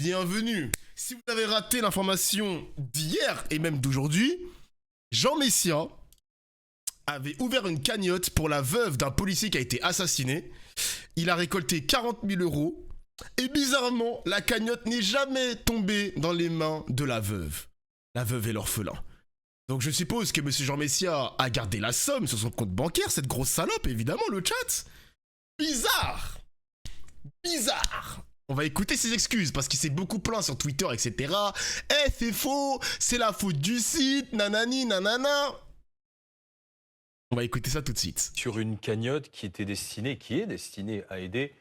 Bienvenue. Si vous avez raté l'information d'hier et même d'aujourd'hui, Jean Messia avait ouvert une cagnotte pour la veuve d'un policier qui a été assassiné. Il a récolté 40 000 euros. Et bizarrement, la cagnotte n'est jamais tombée dans les mains de la veuve. La veuve et l'orphelin. Donc je suppose que monsieur Jean Messia a gardé la somme sur son compte bancaire, cette grosse salope, évidemment, le chat. Bizarre. Bizarre. On va écouter ses excuses parce qu'il s'est beaucoup plaint sur Twitter, etc. Eh, c'est faux, c'est la faute du site, nanani, nanana. On va écouter ça tout de suite. Sur une cagnotte qui est destinée à aider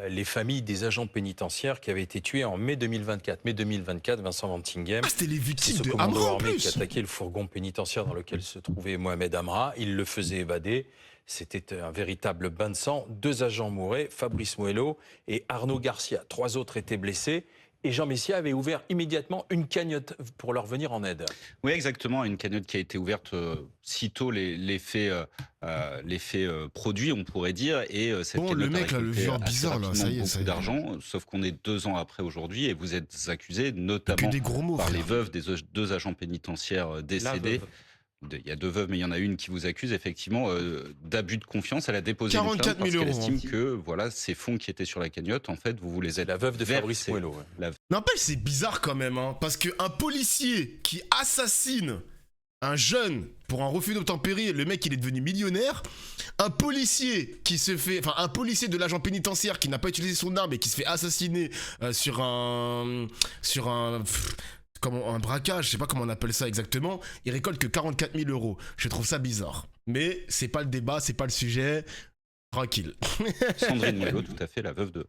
les familles des agents pénitentiaires qui avaient été tués en mai 2024. Mai 2024, Vincent Vantinghem. Ah, c'était les victimes ce de commando Amra en armé qui plus. attaquait le fourgon pénitentiaire dans lequel se trouvait Mohamed Amra. Il le faisait évader. C'était un véritable bain de sang. 2 agents mouraient, Fabrice Moello et Arnaud Garcia. 3 autres étaient blessés. Et Jean Messia avait ouvert immédiatement une cagnotte pour leur venir en aide. Oui, exactement. Une cagnotte qui a été ouverte sitôt les faits produits, on pourrait dire. Et cette Bon, cagnotte le mec, a là, le récolté genre assez bizarre, là, ça y est, rapidement ça y beaucoup est. d'argent. Sauf qu'on est 2 ans après aujourd'hui et vous êtes accusé, Que notamment des gros mots, par frère. les veuves des 2 agents pénitentiaires décédés. Il y a 2 veuves, mais il y en a une qui vous accuse effectivement d'abus de confiance. Elle a déposé une plainte 44 parce 000 qu'elle euros. estime que voilà, ces fonds qui étaient sur la cagnotte, en fait, vous les êtes La veuve de Fabrice versés. Moello. Ouais. N'empêche, c'est bizarre quand même, hein, parce qu'un policier qui assassine un jeune pour un refus d'obtempérer, le mec il est devenu millionnaire. Un policier qui se fait, enfin un policier de l'agent pénitentiaire qui n'a pas utilisé son arme et qui se fait assassiner sur un comment, un braquage, je sais pas comment on appelle ça exactement. Il récolte que 44 000 euros. Je trouve ça bizarre. Mais c'est pas le débat, c'est pas le sujet. Tranquille. Sandrine Moello, tout à fait, la veuve de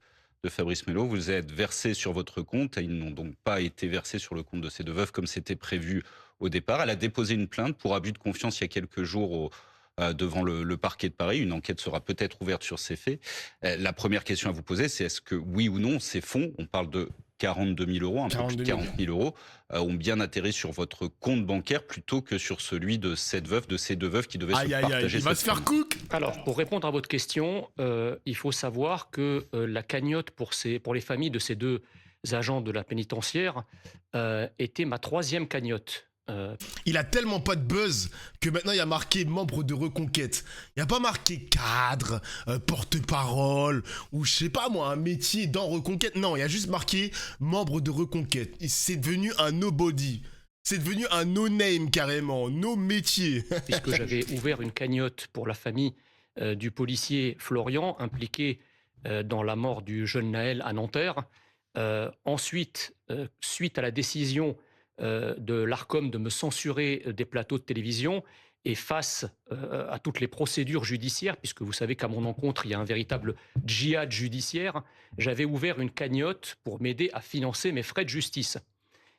Fabrice Moello, vous êtes versé sur votre compte. Ils n'ont donc pas été versés sur le compte de ces 2 veuves comme c'était prévu au départ. Elle a déposé une plainte pour abus de confiance il y a quelques jours devant le parquet de Paris. Une enquête sera peut-être ouverte sur ces faits. La première question à vous poser, c'est est-ce que oui ou non ces fonds, on parle de 42 000 euros, un peu plus de 40 000 euros, ont bien atterri sur votre compte bancaire plutôt que sur celui de cette veuve, de ces 2 veuves qui devaient se partager. Il va se faire cook. Alors, pour répondre à votre question, il faut savoir que la cagnotte pour les familles de ces 2 agents de la pénitentiaire était ma 3e cagnotte. Il a tellement pas de buzz que maintenant il y a marqué membre de Reconquête. Il n'y a pas marqué cadre, porte-parole ou je sais pas moi, un métier dans Reconquête. Non, il y a juste marqué membre de Reconquête. C'est devenu un nobody. C'est devenu un no-name carrément, no métier. Puisque j'avais ouvert une cagnotte pour la famille du policier Florian impliqué dans la mort du jeune Naël à Nanterre. Ensuite, suite à la décision de l'Arcom de me censurer des plateaux de télévision et face à toutes les procédures judiciaires, puisque vous savez qu'à mon encontre, il y a un véritable djihad judiciaire, j'avais ouvert une cagnotte pour m'aider à financer mes frais de justice.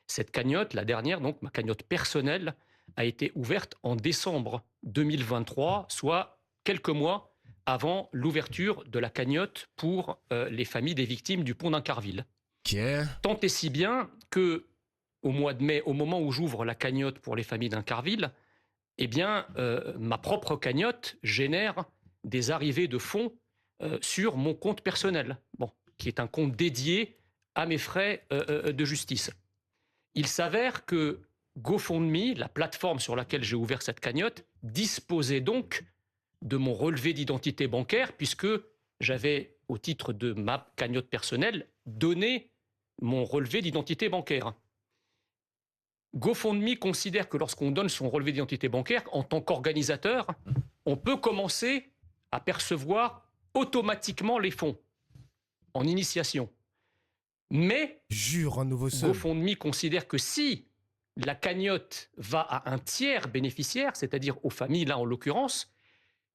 Cette cagnotte, la dernière, donc ma cagnotte personnelle, a été ouverte en décembre 2023, soit quelques mois avant l'ouverture de la cagnotte pour les familles des victimes du pont d'Incarville. Tant et si bien que au mois de mai, au moment où j'ouvre la cagnotte pour les familles d'Incarville, eh bien, ma propre cagnotte génère des arrivées de fonds sur mon compte personnel, qui est un compte dédié à mes frais de justice. Il s'avère que GoFundMe, la plateforme sur laquelle j'ai ouvert cette cagnotte, disposait donc de mon relevé d'identité bancaire, puisque j'avais, au titre de ma cagnotte personnelle, donné mon relevé d'identité bancaire. GoFundMe considère que lorsqu'on donne son relevé d'identité bancaire, en tant qu'organisateur, on peut commencer à percevoir automatiquement les fonds en initiation. Mais GoFundMe considère que si la cagnotte va à un tiers bénéficiaire, c'est-à-dire aux familles, là en l'occurrence,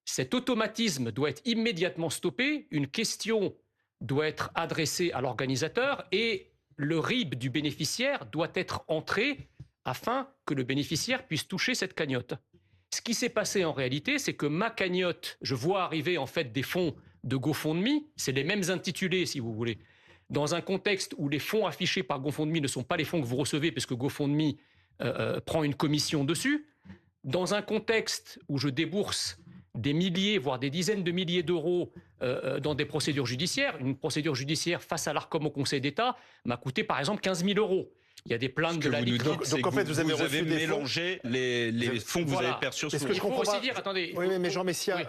cet automatisme doit être immédiatement stoppé, une question doit être adressée à l'organisateur et le RIB du bénéficiaire doit être entré afin que le bénéficiaire puisse toucher cette cagnotte. Ce qui s'est passé en réalité, c'est que ma cagnotte, je vois arriver en fait des fonds de GoFundMe, c'est les mêmes intitulés si vous voulez, dans un contexte où les fonds affichés par GoFundMe ne sont pas les fonds que vous recevez parce que GoFundMe prend une commission dessus, dans un contexte où je débourse des milliers, voire des dizaines de milliers d'euros dans des procédures judiciaires. Une procédure judiciaire face à l'Arcom au Conseil d'État m'a coûté par exemple 15 000 euros. Il y a des plaintes de la Ligue. Donc en fait, vous avez reçu des mélangé les fonds que vous avez perçus. Est-ce que je comprends aussi dire, attendez. Oui, mais Jean Messia, oui.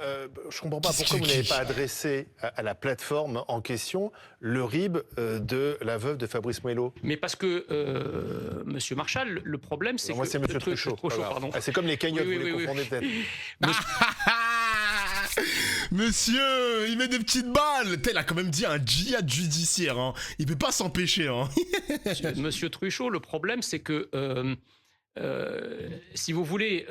Je comprends pas pourquoi vous n'avez pas adressé à la plateforme en question le RIB de la veuve de Fabrice Mouello. Mais parce que Monsieur Marchal, le problème, c'est que moi, c'est Monsieur Truchot. C'est comme les cagnottes, vous les confondez peut-être. Monsieur, il met des petites balles. Il a quand même dit un djihad judiciaire. Hein. Il peut pas s'empêcher. Hein. Monsieur Truchot, le problème, c'est que, si vous voulez,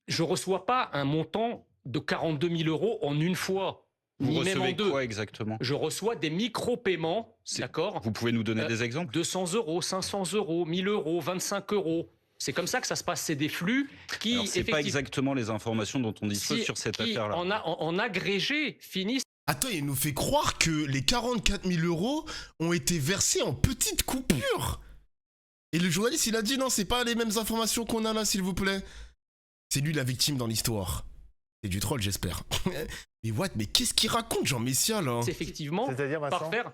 je reçois pas un montant de 42 000 euros en une fois. Vous ni même en recevez deux. quoi exactement? Je reçois des micro-paiements, d'accord? Vous pouvez nous donner des exemples? 200 euros, 500 euros, 1000 euros, 25 euros. C'est comme ça que ça se passe. C'est des flux qui... Alors, c'est pas exactement les informations dont on dispose sur cette affaire-là. En agrégé, finissent... Attends, il nous fait croire que les 44 000 euros ont été versés en petites coupures. Et le journaliste, il a dit non, c'est pas les mêmes informations qu'on a là, s'il vous plaît. C'est lui la victime dans l'histoire. C'est du troll, j'espère. Mais what? Mais qu'est-ce qu'il raconte, Jean Messia, là? C'est effectivement C'est-à-dire, Vincent, par faire...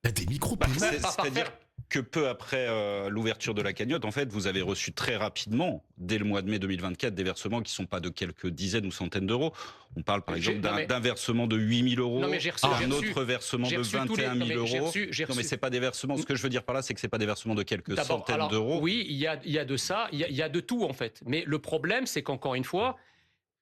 Il y a des micro-paiements. C'est-à-dire que peu après l'ouverture de la cagnotte, en fait, vous avez reçu très rapidement, dès le mois de mai 2024, des versements qui ne sont pas de quelques dizaines ou centaines d'euros. On parle par exemple d'un versement de 8 000 euros, un autre versement de 21 000 euros. Non, mais c'est pas des versements. Ce que je veux dire par là, c'est que c'est pas des versements de quelques centaines d'euros. Oui, il y a de ça, il y a de tout en fait. Mais le problème, c'est qu'encore une fois,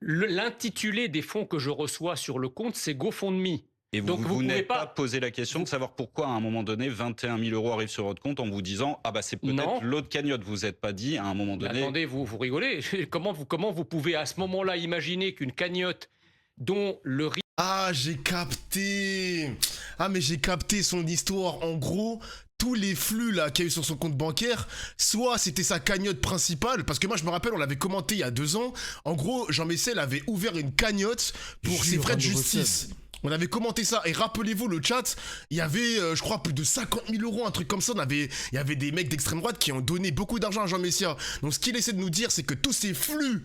l'intitulé des fonds que je reçois sur le compte, c'est GoFundMe. Et vous n'avez pas posé la question de savoir pourquoi, à un moment donné, 21 000 euros arrivent sur votre compte en vous disant « Ah bah c'est peut-être l'autre cagnotte ». Vous n'êtes pas dit, à un moment donné... Attendez, vous rigolez. Comment vous pouvez, à ce moment-là, imaginer qu'une cagnotte dont le... Ah, j'ai capté. Ah, mais j'ai capté son histoire. En gros... tous les flux là qu'il y a eu sur son compte bancaire, soit c'était sa cagnotte principale, parce que moi je me rappelle, on l'avait commenté il y a 2 ans, en gros Jean Messia avait ouvert une cagnotte pour ses frais de justice. On avait commenté ça, et rappelez-vous le chat, il y avait je crois plus de 50 000 euros, un truc comme ça, il y avait des mecs d'extrême droite qui ont donné beaucoup d'argent à Jean Messia. Donc ce qu'il essaie de nous dire, c'est que tous ces flux,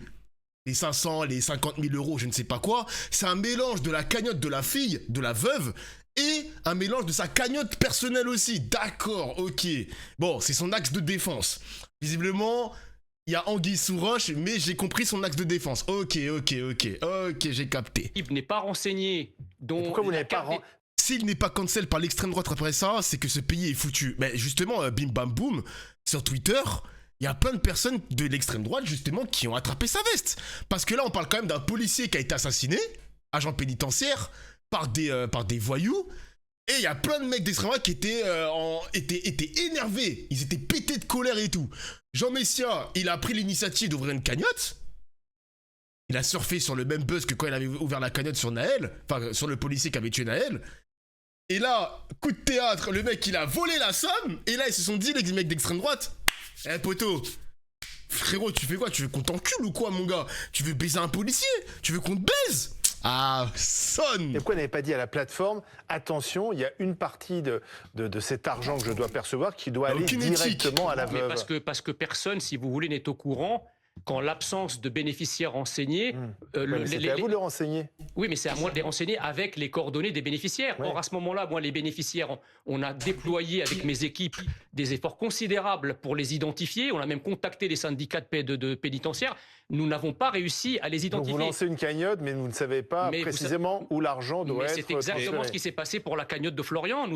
les 500, les 50 000 euros, je ne sais pas quoi, c'est un mélange de la cagnotte de la fille, de la veuve, et un mélange de sa cagnotte personnelle aussi. D'accord, ok. Bon, c'est son axe de défense. Visiblement, il y a anguille sous roche, mais j'ai compris son axe de défense. Ok, j'ai capté. Il n'est pas renseigné. Pourquoi vous n'avez pas S'il n'est pas cancel par l'extrême droite après ça, c'est que ce pays est foutu. Mais justement, bim bam boum, sur Twitter, il y a plein de personnes de l'extrême droite, justement, qui ont attrapé sa veste. Parce que là, on parle quand même d'un policier qui a été assassiné, agent pénitentiaire, par des voyous, et il y a plein de mecs d'extrême droite qui étaient énervés, ils étaient pétés de colère et tout. Jean Messia, il a pris l'initiative d'ouvrir une cagnotte, il a surfé sur le même buzz que quand il avait ouvert la cagnotte sur Naël, enfin sur le policier qui avait tué Naël, et là, coup de théâtre, le mec il a volé la somme, et là ils se sont dit, les mecs d'extrême droite, eh poto, frérot, tu fais quoi? Tu veux qu'on t'encule ou quoi, mon gars? Tu veux baiser un policier? Tu veux qu'on te baise? Ah, sonne! Et pourquoi n'avez pas dit à la plateforme, attention, il y a une partie de cet argent que je dois percevoir qui doit aller directement à la veuve? Parce que personne, si vous voulez, n'est au courant qu'en l'absence de bénéficiaires renseignés... c'est à vous de le renseigner. Oui, mais c'est à moi de les renseigner avec les coordonnées des bénéficiaires. Ouais. Or, à ce moment-là, moi, les bénéficiaires, on a déployé avec mes équipes des efforts considérables pour les identifier. On a même contacté les syndicats de pénitentiaires. Nous n'avons pas réussi à les identifier. Donc vous lancez une cagnotte, mais vous ne savez pas précisément où l'argent doit être. C'est exactement ce qui s'est passé pour la cagnotte de Florian.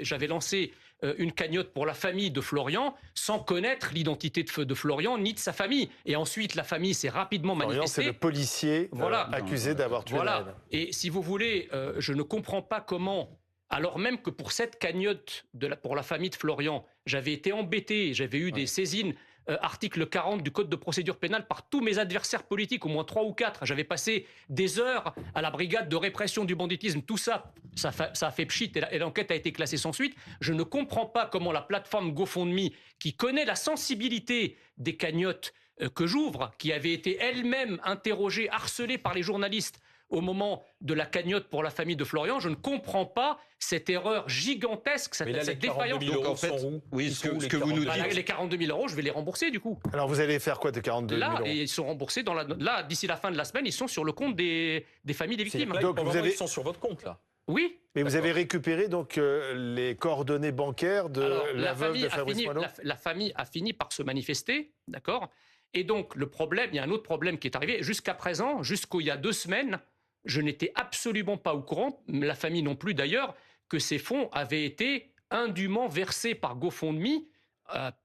J'avais lancé une cagnotte pour la famille de Florian sans connaître l'identité de Florian ni de sa famille. Et ensuite, la famille s'est rapidement manifestée. C'est le policier accusé d'avoir tué Naël. Et si vous voulez, je ne comprends pas comment, alors même que pour cette cagnotte pour la famille de Florian, j'avais été embêté, j'avais eu des saisines article 40 du Code de procédure pénale par tous mes adversaires politiques, au moins 3 ou 4. J'avais passé des heures à la brigade de répression du banditisme. Tout ça, ça a fait pchit et l'enquête a été classée sans suite. Je ne comprends pas comment la plateforme GoFundMe, qui connaît la sensibilité des cagnottes que j'ouvre, qui avait été elle-même interrogée, harcelée par les journalistes au moment de la cagnotte pour la famille de Florian. Je ne comprends pas cette erreur gigantesque, cette défaillance. Donc en fait, oui, ce que vous nous dites... Les 42 000 euros, je vais les rembourser du coup. Alors vous allez faire quoi des 42 000 euros? Là, ils sont remboursés là, d'ici la fin de la semaine, ils sont sur le compte des familles des victimes. Donc ils sont sur votre compte là. Oui. Mais vous avez récupéré donc les coordonnées bancaires de la veuve de Fabrice Moineau? La famille a fini par se manifester, d'accord? Et donc le problème, il y a un autre problème qui est arrivé. Jusqu'à présent, jusqu'il y a 2 semaines, je n'étais absolument pas au courant, la famille non plus d'ailleurs, que ces fonds avaient été indûment versés par GoFundMe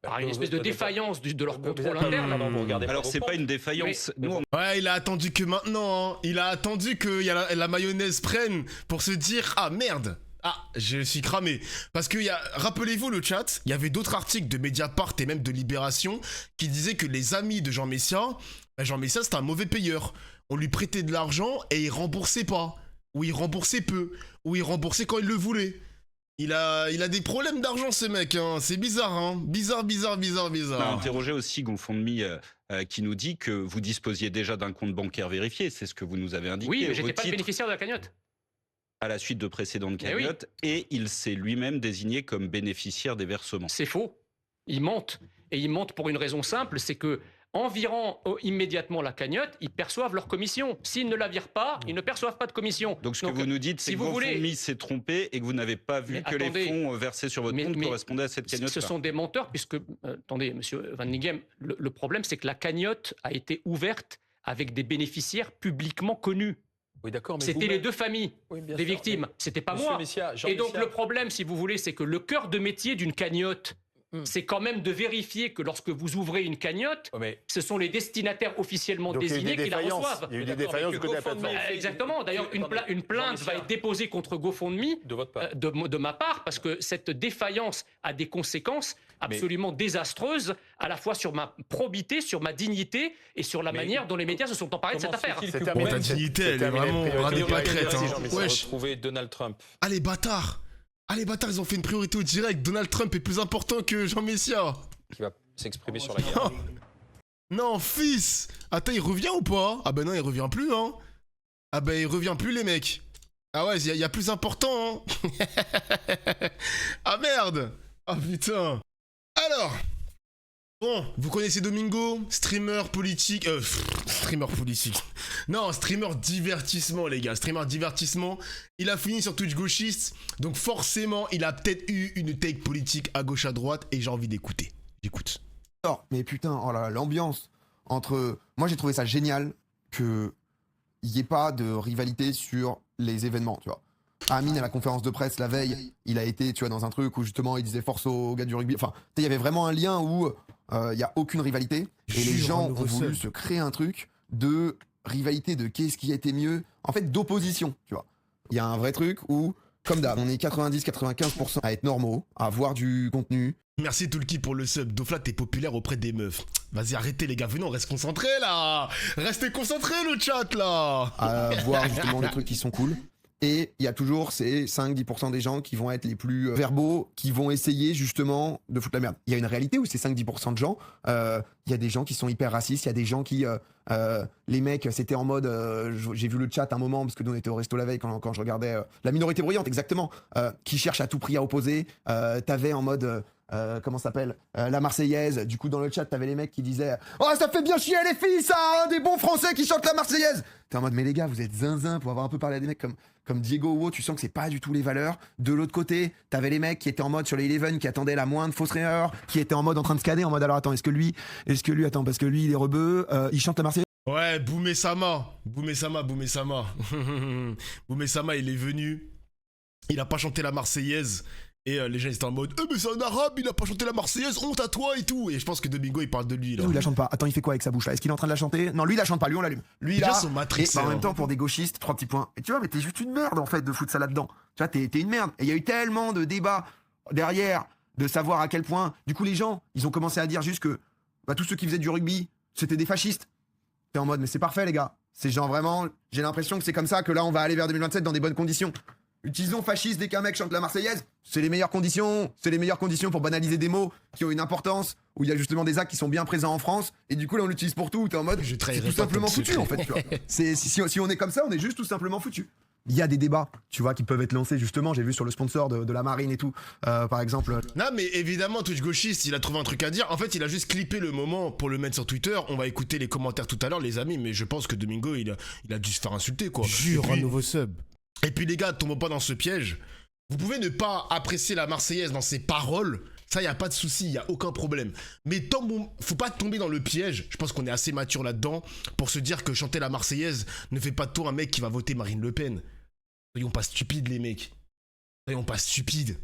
par une espèce de défaillance de leur contrôle interne. Alors c'est pas une défaillance. Ouais, il a attendu que maintenant, hein. Il a attendu que la mayonnaise prenne pour se dire ah merde. Ah, je suis cramé. Parce que rappelez-vous le chat, il y avait d'autres articles de Mediapart et même de Libération qui disaient que les amis de Jean Messia, Jean Messia c'était un mauvais payeur. On lui prêtait de l'argent et il remboursait pas. Ou il remboursait peu. Ou il remboursait quand il le voulait. Il a des problèmes d'argent ce mec, hein. C'est bizarre, hein. Bizarre. On a interrogé aussi GoFundMe qui nous dit que vous disposiez déjà d'un compte bancaire vérifié, c'est ce que vous nous avez indiqué. Oui, mais j'étais pas le bénéficiaire de la cagnotte. À la suite de précédentes cagnottes, et il s'est lui-même désigné comme bénéficiaire des versements. C'est faux. Il mente. Et il mente pour une raison simple, c'est que envirant immédiatement la cagnotte, ils perçoivent leur commission. S'ils ne la virent pas, ils ne perçoivent pas de commission. Donc ce que vous nous dites, c'est que GoFundMe s'est trompé et que vous n'avez pas vu que les fonds versés sur votre compte correspondaient à cette cagnotte. Ce sont des menteurs puisque, attendez, monsieur Van Nigem, le problème c'est que la cagnotte a été ouverte avec des bénéficiaires publiquement connus. Oui, d'accord, mais c'était les 2 familles des victimes, c'était pas moi. Et donc le problème, si vous voulez, c'est que le cœur de métier d'une cagnotte, c'est quand même de vérifier que lorsque vous ouvrez une cagnotte, ce sont les destinataires officiellement désignés qui la reçoivent. Il y a eu des défaillances du côté de la plateforme. Exactement. D'ailleurs, une plainte va être déposée contre GoFundMe de ma part, parce que cette défaillance a des conséquences absolument désastreuses, à la fois sur ma probité, sur ma dignité et sur la manière dont les médias se sont emparés de cette affaire. Ta dignité, elle est vraiment radée pas crête. Wesh. Retrouver Donald Trump. Allez, bâtard. Ils ont fait une priorité au direct. Donald Trump est plus important que Jean Messia. Qui va s'exprimer sur la guerre. Non, fils. Attends, il revient ou pas? Ah ben non, il revient plus, hein. Ah ben il revient plus, les mecs. Ah ouais, il y a plus important, hein. Ah merde. Ah putain. Alors, bon, vous connaissez Domingo, streamer politique, non, streamer divertissement, les gars, streamer divertissement. Il a fini sur Twitch gauchiste, donc forcément, il a peut-être eu une take politique à gauche à droite et j'ai envie d'écouter. J'écoute. Non, mais putain, oh là, l'ambiance entre... Moi, j'ai trouvé ça génial qu'il n'y ait pas de rivalité sur les événements, tu vois. Amine, à la conférence de presse la veille, il a été, tu vois, dans un truc où justement il disait force aux gars du rugby. Enfin, il y avait vraiment un lien où il n'y a aucune rivalité. Et les gens ont voulu se créer un truc de rivalité, de qu'est-ce qui était mieux. En fait, d'opposition, tu vois. Il y a un vrai truc où, comme d'hab, on est 90-95% à être normaux, à voir du contenu. Merci Toulki pour le sub. Dofla, t'es populaire auprès des meufs. Vas-y, arrêtez les gars, venez, on reste concentrés là. Restez concentrés le chat là. À voir justement les trucs qui sont cool. Et il y a toujours ces 5-10% des gens qui vont être les plus verbaux, qui vont essayer justement de foutre la merde. Il y a une réalité où ces 5-10% de gens, il y a des gens qui sont hyper racistes, il y a des gens qui... les mecs, c'était en mode... j'ai vu le chat un moment, parce que nous on était au resto la veille quand je regardais la minorité bruyante, exactement, qui cherche à tout prix à opposer. T'avais en mode... comment ça s'appelle, la Marseillaise. Du coup, dans le chat, t'avais les mecs qui disaient « Oh, ça fait bien chier les filles, ça, hein, des bons Français qui chantent la Marseillaise !» T'es en mode « Mais les gars, vous êtes zinzin pour avoir un peu parlé à des mecs comme Diego ou tu sens que c'est pas du tout les valeurs. » De l'autre côté, t'avais les mecs qui étaient en mode sur les Eleven, qui attendaient la moindre fausse erreur, qui étaient en mode en train de scanner, en mode « Alors attends, est-ce que lui, attends, parce que lui, il est rebeu, il chante la Marseillaise. » Ouais, Boumé-sama, il est venu, il a pas chanté la Marseillaise. Et les gens étaient en mode mais c'est un arabe, il a pas chanté la Marseillaise, honte à toi et tout. Et je pense que Domingo il parle de lui là. Il la chante pas. Attends, il fait quoi avec sa bouche là? Est-ce qu'il est en train de la chanter? Non, lui il la chante pas, lui on l'allume. Lui là. Son Matrix, et en même temps, pour des gauchistes, 3 petits points. Et tu vois, mais t'es juste une merde en fait de foutre ça là-dedans. Tu vois, t'es une merde. Et il y a eu tellement de débats derrière de savoir à quel point. Du coup, les gens, ils ont commencé à dire juste que tous ceux qui faisaient du rugby, c'était des fascistes. T'es en mode mais c'est parfait les gars. C'est genre vraiment, j'ai l'impression que c'est comme ça que là on va aller vers 2027 dans des bonnes conditions. Utilisons fasciste dès qu'un mec chante la Marseillaise, c'est les meilleures conditions pour banaliser des mots qui ont une importance où il y a justement des actes qui sont bien présents en France, et du coup là on l'utilise pour tout, où t'es en mode, c'est tout simplement foutu en fait, tu vois. Si on est comme ça, on est juste tout simplement foutu. Il y a des débats, tu vois, qui peuvent être lancés justement, j'ai vu sur le sponsor de la marine et tout, par exemple. Non mais évidemment, Twitch gauchiste, il a trouvé un truc à dire. En fait, il a juste clippé le moment pour le mettre sur Twitter. On va écouter les commentaires tout à l'heure, les amis, mais je pense que Domingo, il a dû se faire insulter, quoi. Jure, un nouveau sub. Et puis les gars, tombons pas dans ce piège. Vous pouvez ne pas apprécier la Marseillaise dans ses paroles, ça y a pas de souci, y a aucun problème. Mais faut pas tomber dans le piège, je pense qu'on est assez mature là-dedans, pour se dire que chanter la Marseillaise ne fait pas de toi un mec qui va voter Marine Le Pen. Soyons pas stupides les mecs. Soyons pas stupides.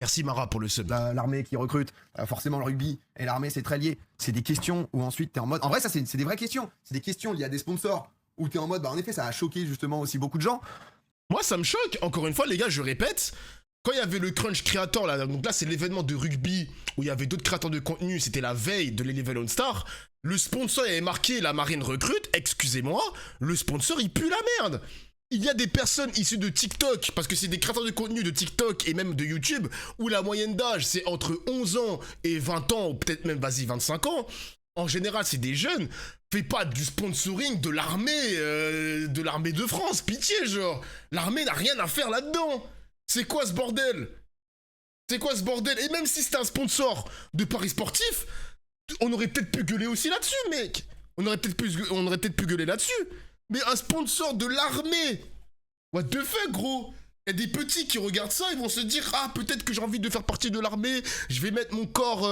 Merci Mara pour le sub. L'armée qui recrute, forcément le rugby et l'armée c'est très lié. C'est des questions où ensuite t'es en mode... En vrai ça c'est des vraies questions. C'est des questions liées à des sponsors où t'es en mode, bah en effet ça a choqué justement aussi beaucoup de gens. Moi ça me choque, encore une fois les gars, je répète, quand il y avait le Crunch Creator, là, donc là c'est l'événement de rugby où il y avait d'autres créateurs de contenu, c'était la veille de l'Eleven All Star, le sponsor avait marqué la marine recrute, excusez-moi, le sponsor il pue la merde. Il y a des personnes issues de TikTok, parce que c'est des créateurs de contenu de TikTok et même de YouTube, où la moyenne d'âge c'est entre 11 ans et 20 ans, ou peut-être même, vas-y, 25 ans. En général, c'est des jeunes. Fais pas du sponsoring de l'armée de France, pitié, genre. L'armée n'a rien à faire là-dedans. C'est quoi ce bordel? C'est quoi ce bordel? Et même si c'était un sponsor de paris sportifs, on aurait peut-être pu gueuler aussi là-dessus, mec. On aurait peut-être pu gueuler là-dessus. Mais un sponsor de l'armée, what the fuck, gros? Il y a des petits qui regardent ça, ils vont se dire, ah, peut-être que j'ai envie de faire partie de l'armée, je vais mettre mon corps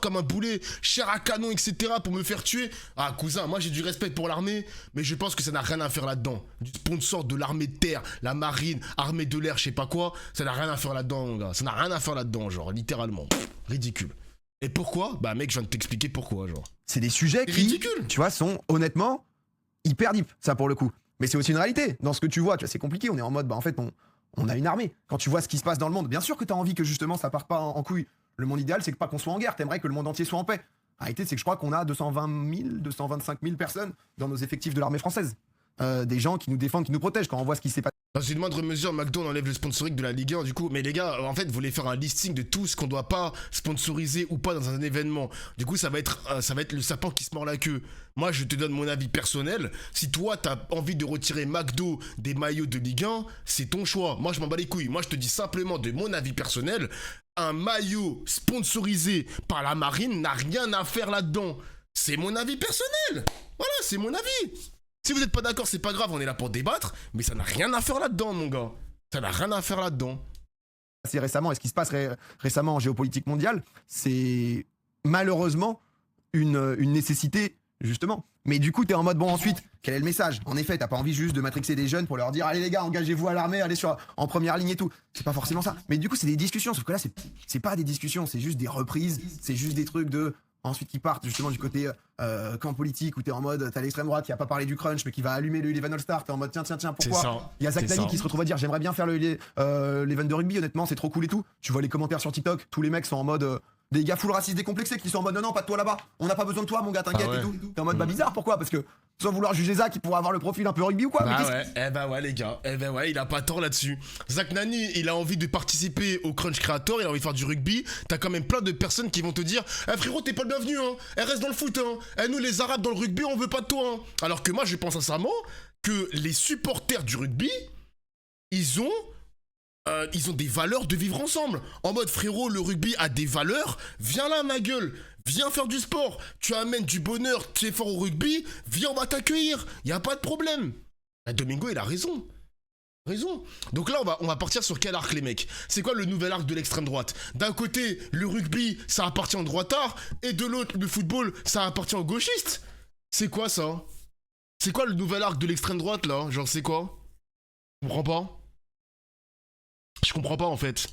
comme un boulet, chair à canon, etc. pour me faire tuer. Ah, cousin, moi j'ai du respect pour l'armée, mais je pense que ça n'a rien à faire là-dedans. Du sponsor de l'armée de terre, la marine, armée de l'air, je sais pas quoi, ça n'a rien à faire là-dedans, mon gars. Ça n'a rien à faire là-dedans, genre, littéralement. Ridicule. Et pourquoi? Bah, mec, je viens de t'expliquer pourquoi, genre. C'est des sujets qui, ridicule. Tu vois, sont honnêtement hyper deep, ça pour le coup. Mais c'est aussi une réalité. Dans ce que tu vois, tu vois, c'est compliqué. On est en mode, bah en fait, on a une armée. Quand tu vois ce qui se passe dans le monde, bien sûr que t'as envie que justement ça parte pas en couille. Le monde idéal, c'est que pas qu'on soit en guerre. T'aimerais que le monde entier soit en paix. La réalité, c'est que je crois qu'on a 220 000, 225 000 personnes dans nos effectifs de l'armée française. Des gens qui nous défendent, qui nous protègent. Quand on voit ce qui s'est passé. Dans une moindre mesure, McDo enlève le sponsoring de la Ligue 1 du coup. Mais les gars, en fait, vous voulez faire un listing de tout ce qu'on doit pas sponsoriser ou pas dans un événement. Du coup, ça va être le serpent qui se mord la queue. Moi, je te donne mon avis personnel. Si toi, t'as envie de retirer McDo des maillots de Ligue 1, c'est ton choix. Moi, je m'en bats les couilles. Moi, je te dis simplement de mon avis personnel, un maillot sponsorisé par la marine n'a rien à faire là-dedans. C'est mon avis personnel. Voilà, c'est mon avis. Si vous n'êtes pas d'accord, c'est pas grave, on est là pour débattre, mais ça n'a rien à faire là-dedans, mon gars. Ça n'a rien à faire là-dedans. C'est récemment, et ce qui se passe récemment en géopolitique mondiale, c'est malheureusement une nécessité, justement. Mais du coup, t'es en mode, bon, ensuite, quel est le message? En effet, t'as pas envie juste de matrixer des jeunes pour leur dire, allez les gars, engagez-vous à l'armée, allez en première ligne et tout. C'est pas forcément ça. Mais du coup, c'est des discussions, sauf que là, c'est pas des discussions, c'est juste des reprises, c'est juste des trucs de... Ensuite, qui partent justement du côté camp politique où t'es en mode, t'as l'extrême droite qui a pas parlé du crunch mais qui va allumer le Eleven All Star, t'es en mode tiens, pourquoi? Il y a Zach Nani qui se retrouve à dire j'aimerais bien faire l'Even de rugby, honnêtement, c'est trop cool et tout. Tu vois les commentaires sur TikTok, tous les mecs sont en mode des gars full racistes décomplexés qui sont en mode non, pas de toi là-bas, on n'a pas besoin de toi, mon gars, t'inquiète et tout. T'es en mode bah bizarre, pourquoi? Parce que sans vouloir juger Zach, il pourrait avoir le profil un peu rugby ou quoi? Bah ouais, les gars, il a pas tort là-dessus. Zach Nani, il a envie de participer au Crunch Creator, il a envie de faire du rugby. T'as quand même plein de personnes qui vont te dire frérot, t'es pas le bienvenu, hein. Reste dans le foot, hein. Nous, les Arabes dans le rugby, on veut pas de toi, hein. Alors que moi, je pense sincèrement que les supporters du rugby, ils ont des valeurs de vivre ensemble. En mode, frérot, le rugby a des valeurs, viens là, ma gueule. Viens faire du sport, tu amènes du bonheur, tu es fort au rugby, viens, on va t'accueillir, y a pas de problème. Domingo, il a raison. Donc là, on va partir sur quel arc, les mecs? C'est quoi le nouvel arc de l'extrême droite? D'un côté, le rugby, ça appartient aux droitards, et de l'autre, le football, ça appartient aux gauchistes. C'est quoi ça? C'est quoi le nouvel arc de l'extrême droite, là? Genre, c'est quoi? Je comprends pas, en fait.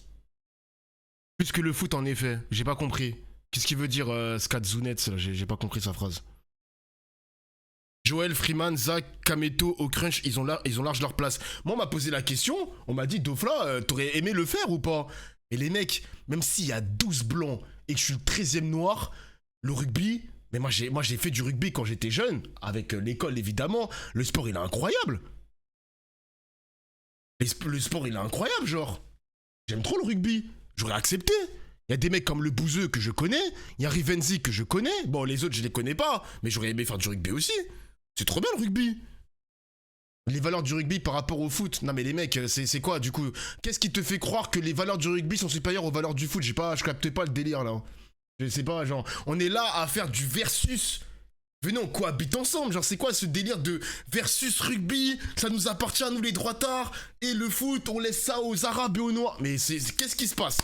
Plus que le foot, en effet. J'ai pas compris. Qu'est-ce qu'il veut dire Skatzounets, là? J'ai pas compris sa phrase. Joël, Freeman, Zach, Kameto, au Crunch, ils ont large leur place. Moi, on m'a posé la question, on m'a dit, Dofla, t'aurais aimé le faire ou pas? Et les mecs, même s'il y a 12 blancs et que je suis le 13e noir, le rugby, mais moi j'ai fait du rugby quand j'étais jeune, avec l'école évidemment, le sport il est incroyable. Le sport il est incroyable, genre. J'aime trop le rugby, j'aurais accepté. Il y a des mecs comme le Bouzeux que je connais, il y a Rivenzi que je connais. Bon, les autres, je les connais pas, mais j'aurais aimé faire du rugby aussi. C'est trop bien le rugby. Les valeurs du rugby par rapport au foot. Non mais les mecs, c'est quoi du coup? Qu'est-ce qui te fait croire que les valeurs du rugby sont supérieures aux valeurs du foot? Je capte pas le délire là. Je sais pas, genre, on est là à faire du versus. Venez, on cohabite ensemble. Genre, c'est quoi ce délire de versus rugby? Ça nous appartient à nous les droitards. Et le foot, on laisse ça aux arabes et aux noirs. Mais qu'est-ce qui se passe?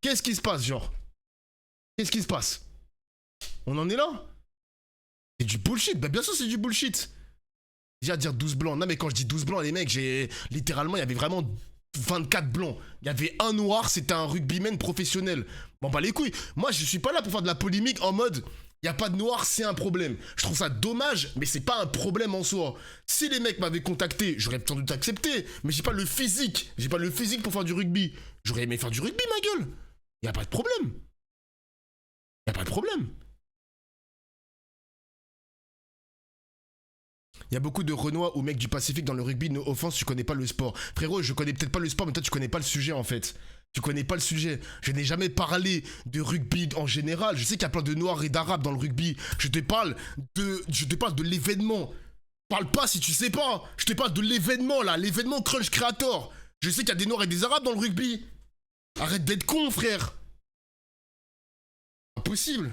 Qu'est-ce qui se passe, genre? Qu'est-ce qui se passe? On en est là? C'est du bullshit. Bah bien sûr c'est du bullshit. Déjà dire 12 blancs. Non mais quand je dis 12 blancs, les mecs, littéralement, il y avait vraiment 24 blancs. Il y avait un noir, c'était un rugbyman professionnel. Bon bah les couilles. Moi je suis pas là pour faire de la polémique en mode il y a pas de noir, c'est un problème. Je trouve ça dommage, mais c'est pas un problème en soi. Si les mecs m'avaient contacté, j'aurais sans doute accepté, mais j'ai pas le physique. J'ai pas le physique pour faire du rugby. J'aurais aimé faire du rugby, ma gueule. Y a pas de problème. Y a pas de problème. Il y a beaucoup de Renois ou mecs du Pacifique dans le rugby, no offense, tu connais pas le sport. Frérot, je connais peut-être pas le sport, mais toi tu connais pas le sujet en fait. Tu connais pas le sujet. Je n'ai jamais parlé de rugby en général. Je sais qu'il y a plein de Noirs et d'Arabes dans le rugby. Je te parle de l'événement. Parle pas si tu sais pas. Je te parle de l'événement là, l'événement Crunch Creator. Je sais qu'il y a des Noirs et des Arabes dans le rugby. Arrête d'être con, frère. Impossible.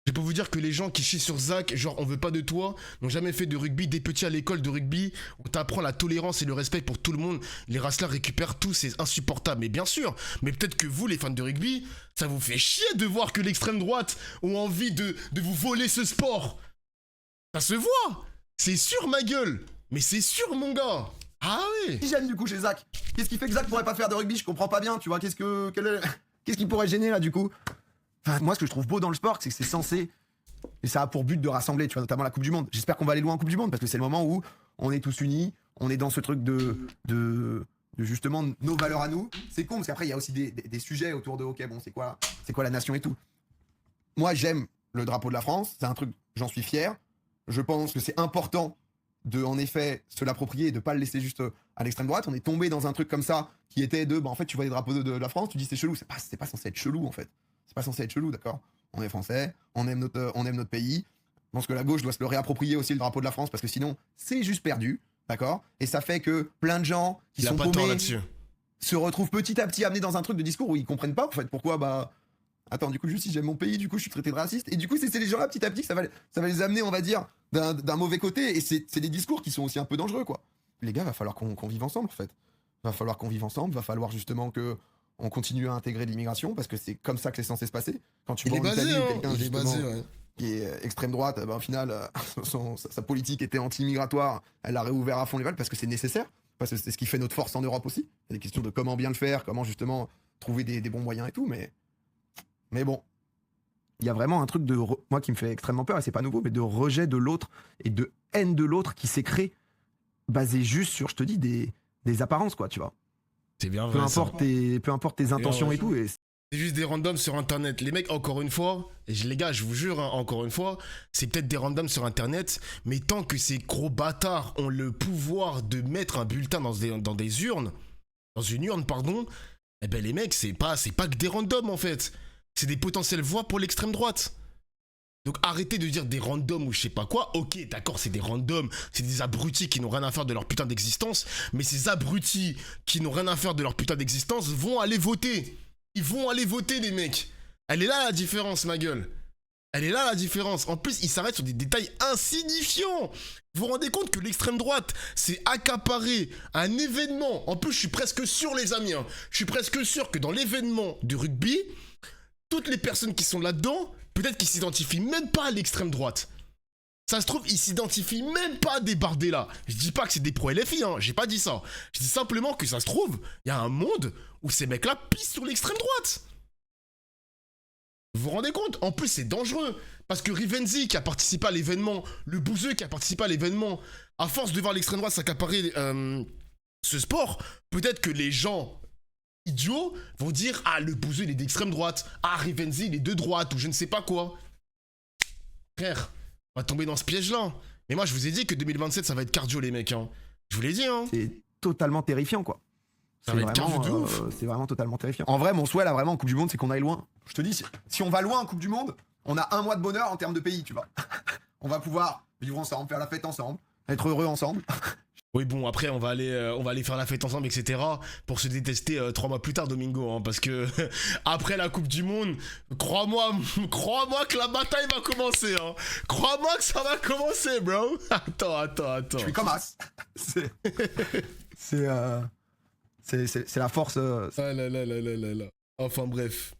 Je peux vous dire que les gens qui chient sur Zach, genre on veut pas de toi, n'ont jamais fait de rugby. Des petits à l'école de rugby, on t'apprend la tolérance et le respect pour tout le monde. Les racelars récupèrent tout, c'est insupportable. Mais bien sûr, mais peut-être que vous, les fans de rugby, ça vous fait chier de voir que l'extrême droite ont envie de vous voler ce sport. Ça se voit. C'est sûr, ma gueule. Mais c'est sûr, mon gars. Ah oui. Qui gêne du coup chez Zach? Qu'est-ce qui fait que Zach pourrait pas faire de rugby? Je comprends pas bien, tu vois. Qu'est-ce qui pourrait gêner là du coup? Enfin, moi, ce que je trouve beau dans le sport, c'est que c'est censé, et ça a pour but de rassembler, tu vois, notamment la Coupe du Monde. J'espère qu'on va aller loin en Coupe du Monde, parce que c'est le moment où on est tous unis, on est dans ce truc de justement nos valeurs à nous. C'est con, parce qu'après, il y a aussi des sujets autour de, ok, bon, c'est quoi la nation et tout. Moi, j'aime le drapeau de la France, c'est un truc, j'en suis fier. Je pense que c'est important de, en effet, se l'approprier et de pas le laisser juste à l'extrême droite. On est tombé dans un truc comme ça, qui était de, bah, en fait, tu vois les drapeaux de la France, tu dis c'est chelou, c'est pas censé être chelou, en fait. C'est pas censé être chelou, d'accord? On est français, on aime notre pays. Je pense que la gauche doit se le réapproprier aussi, le drapeau de la France, parce que sinon, c'est juste perdu, d'accord? Et ça fait que plein de gens qui sont paumés se retrouvent petit à petit amenés dans un truc de discours où ils comprennent pas, en fait, pourquoi, bah... Attends, du coup, juste si j'aime mon pays, du coup, je suis traité de raciste. Et du coup, c'est les gens-là, petit à petit, ça va les amener, on va dire, d'un mauvais côté. Et c'est des discours qui sont aussi un peu dangereux, quoi. Les gars, va falloir qu'on vive ensemble, en fait. Va falloir qu'on vive ensemble, va falloir justement que... on continue à intégrer l'immigration parce que c'est comme ça que c'est censé se passer. Quand tu vois en Italie quelqu'un qui est extrême droite, bah, au final, sa politique était anti-immigratoire, elle a réouvert à fond les valves parce que c'est nécessaire, parce que c'est ce qui fait notre force en Europe aussi. Il y a des questions de comment bien le faire, comment justement trouver des bons moyens et tout, mais bon. Il y a vraiment un truc moi qui me fait extrêmement peur, et c'est pas nouveau, mais de rejet de l'autre et de haine de l'autre qui s'est créé, basé juste sur, je te dis, des apparences, quoi, tu vois. C'est bien peu vrai, importe tes intentions et tout. C'est juste des randoms sur internet. Les mecs, encore une fois, les gars, je vous jure, hein, encore une fois, c'est peut-être des randoms sur internet, mais tant que ces gros bâtards ont le pouvoir de mettre un bulletin dans des urnes, dans une urne, pardon, eh ben les mecs, c'est pas que des randoms en fait. C'est des potentielles voix pour l'extrême droite. Donc arrêtez de dire des randoms ou je sais pas quoi. Ok, d'accord, c'est des randoms, c'est des abrutis qui n'ont rien à faire de leur putain d'existence, mais ces abrutis qui n'ont rien à faire de leur putain d'existence vont aller voter. Ils vont aller voter, les mecs. Elle est là la différence, ma gueule. Elle est là la différence. En plus, ils s'arrêtent sur des détails insignifiants. Vous vous rendez compte que l'extrême droite s'est accaparé un événement. En plus, je suis presque sûr, les amis, hein, je suis presque sûr que dans l'événement du rugby, toutes les personnes qui sont là-dedans, peut-être qu'ils s'identifient même pas à l'extrême droite. Ça se trouve, ils s'identifient même pas à des Bardella. Je dis pas que c'est des pro-LFI, hein, j'ai pas dit ça. Je dis simplement que ça se trouve, il y a un monde où ces mecs-là pissent sur l'extrême droite. Vous vous rendez compte? En plus, c'est dangereux. Parce que Rivenzi qui a participé à l'événement, le Bouzeux qui a participé à l'événement, à force de voir l'extrême droite s'accaparer ce sport, peut-être que les gens idiots vont dire « Ah, le Bouzeux, il est d'extrême droite. Ah, Rivenzi, il est de droite. » ou je ne sais pas quoi. Frère, on va tomber dans ce piège-là. Mais moi, je vous ai dit que 2027, ça va être cardio, les mecs. Hein. Je vous l'ai dit. Hein. C'est totalement terrifiant, quoi. Ça va être carvu de ouf. C'est vraiment totalement terrifiant. En vrai, mon souhait là vraiment en Coupe du Monde, c'est qu'on aille loin. Je te dis, si on va loin en Coupe du Monde, on a un mois de bonheur en termes de pays, tu vois. On va pouvoir vivre ensemble, faire la fête ensemble, être heureux ensemble. Oui, bon, après, on va aller faire la fête ensemble, etc. pour se détester 3 mois plus tard, Domingo, hein, parce que après la Coupe du Monde, crois-moi que la bataille va commencer, hein. Crois-moi que ça va commencer, bro. Attends. Je suis comme As. C'est la force. Ah là là là là là là. Enfin bref.